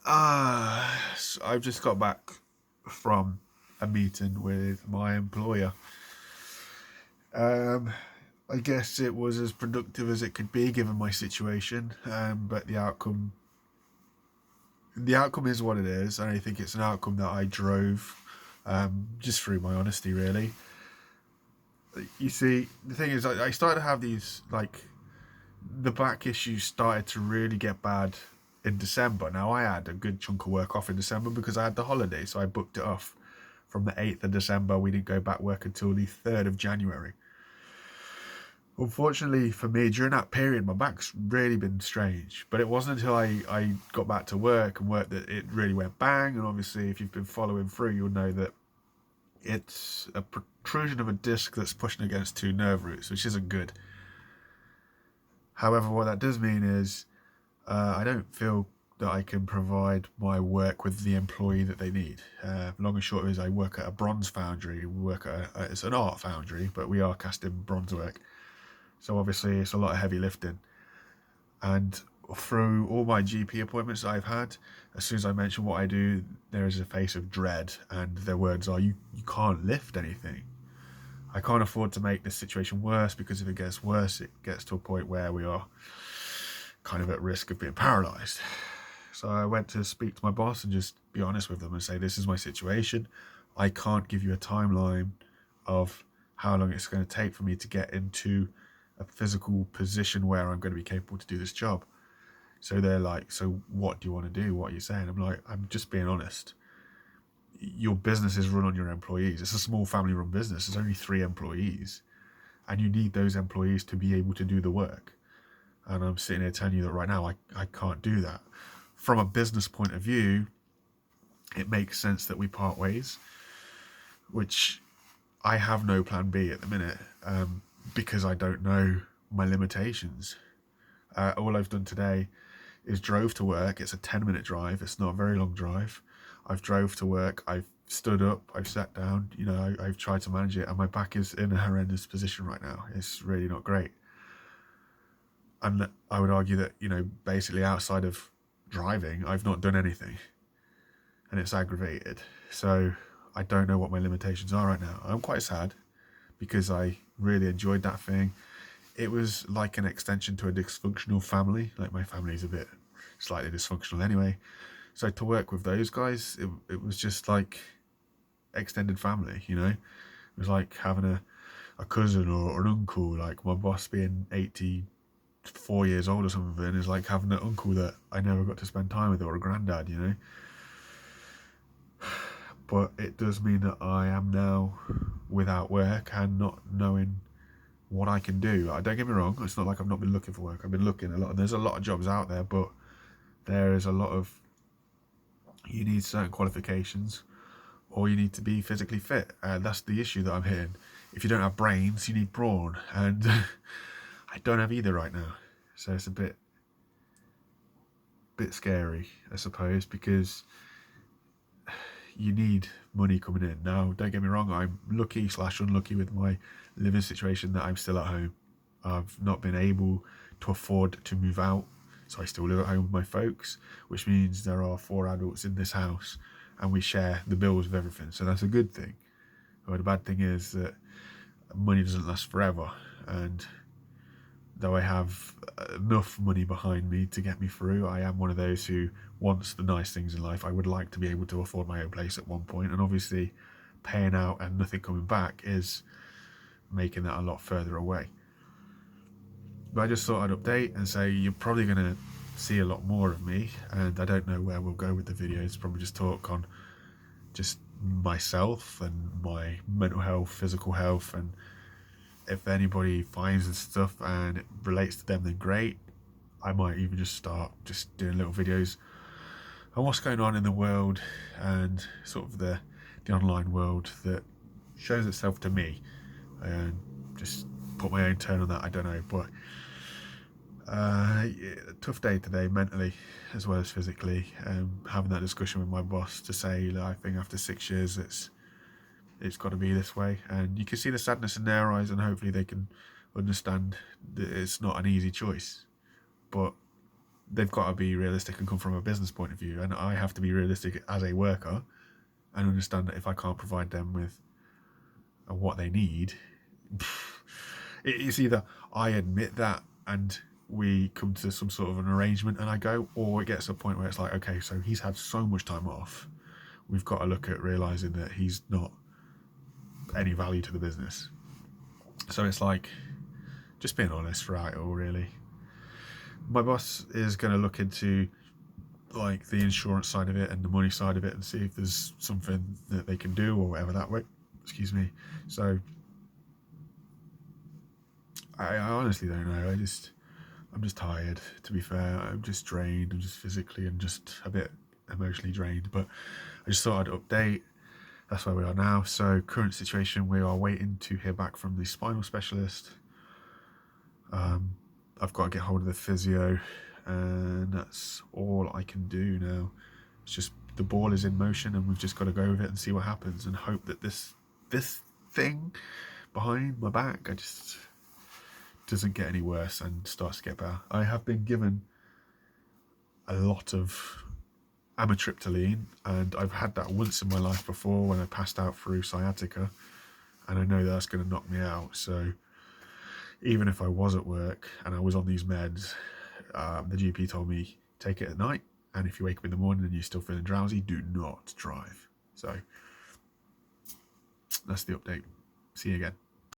I've just got back from a meeting with my employer. Um, I guess it was as productive as it could be given my situation, but the outcome is what it is, and I think it's an outcome that I drove just through my honesty, really. You see, the thing is, I started to have these the back issues started to really get bad in December. Now I had a good chunk of work off in December because I had the holiday, so I booked it off from the 8th of December. We didn't go back work until the 3rd of January. Unfortunately for me, during that period, my back's really been strange. But it wasn't until I got back to work and work that it really went bang. And obviously, if you've been following through, you'll know that it's a protrusion of a disc that's pushing against two nerve roots, which isn't good. However, what that does mean is I don't feel that I can provide my work with the employee that they need. Long and short is I work at a bronze foundry. We work at it's an art foundry, but we are casting bronze work. So obviously it's a lot of heavy lifting. And through all my GP appointments that I've had, as soon as I mention what I do, there is a face of dread, and their words are, you can't lift anything. I can't afford to make this situation worse, because if it gets worse, it gets to a point where we are kind of at risk of being paralyzed. So I went to speak to my boss and just be honest with them and say, this is my situation. I can't give you a timeline of how long it's going to take for me to get into a physical position where I'm going to be capable to do this job. So they're like, so what do you want to do? What are you saying? I'm like, I'm just being honest. Your business is run on your employees. It's a small family run business. There's only 3 employees, and you need those employees to be able to do the work. And I'm sitting here telling you that right now I can't do that. From a business point of view, it makes sense that we part ways, which I have no plan B at the minute, because I don't know my limitations. All I've done today is drove to work. It's a 10-minute drive. It's not a very long drive. I've drove to work. I've stood up. I've sat down. I've tried to manage it, and my back is in a horrendous position right now. It's really not great. And I would argue that, basically outside of driving, I've not done anything, and it's aggravated. So I don't know what my limitations are right now. I'm quite sad because I really enjoyed that thing. It was like an extension to a dysfunctional family. Like, my family's a bit slightly dysfunctional anyway. So to work with those guys, it was just like extended family, It was like having a cousin or an uncle. Like, my boss being 84 years old or something is like having an uncle that I never got to spend time with, or a granddad, But it does mean that I am now without work and not knowing what I can do. Don't get me wrong, it's not like I've not been looking for work. I've been looking a lot, and there's a lot of jobs out there, but there is a lot of, you need certain qualifications, or you need to be physically fit. That's the issue that I'm hitting. If you don't have brains, you need brawn, and I don't have either right now. So it's a bit scary, I suppose, because you need money coming in. Now, don't get me wrong, I'm lucky/unlucky with my living situation that I'm still at home. I've not been able to afford to move out, so I still live at home with my folks, which means there are 4 adults in this house, and we share the bills of everything. So that's a good thing. But the bad thing is that money doesn't last forever, and though I have enough money behind me to get me through, I am one of those who wants the nice things in life. I would like to be able to afford my own place at one point, and obviously paying out and nothing coming back is making that a lot further away. But I just thought I'd update and say you're probably going to see a lot more of me, and I don't know where we'll go with the videos. Probably just talk on just myself and my mental health, physical health, and if anybody finds this stuff and it relates to them, then great. I might even just start just doing little videos on what's going on in the world and sort of the online world that shows itself to me, and just put my own turn on that. I don't know, but tough day today, mentally as well as physically. Having that discussion with my boss to say that I think after 6 years it's got to be this way, and you can see the sadness in their eyes, and hopefully they can understand that it's not an easy choice. But they've got to be realistic and come from a business point of view, and I have to be realistic as a worker and understand that if I can't provide them with what they need, it's either I admit that and we come to some sort of an arrangement and I go, or it gets to a point where it's like, okay, so he's had so much time off, we've got to look at realizing that he's not any value to the business. So it's like just being honest throughout it all, really. My boss is going to look into like the insurance side of it and the money side of it and see if there's something that they can do or whatever that way. Excuse me. So I honestly don't know. I'm just tired, to be fair. I'm just drained. I'm just physically and just a bit emotionally drained. But I just thought I'd update. That's where we are now. So current situation, we are waiting to hear back from the spinal specialist. I've got to get hold of the physio, and that's all I can do now. It's just the ball is in motion, and we've just got to go with it and see what happens, and hope that this thing behind my back, I just doesn't get any worse and starts to get better. I have been given a lot of amitriptyline, and I've had that once in my life before when I passed out through sciatica, and I know that's going to knock me out. So even if I was at work and I was on these meds, the GP told me take it at night, and if you wake up in the morning and you're still feeling drowsy, do not drive. So that's the update. See you again.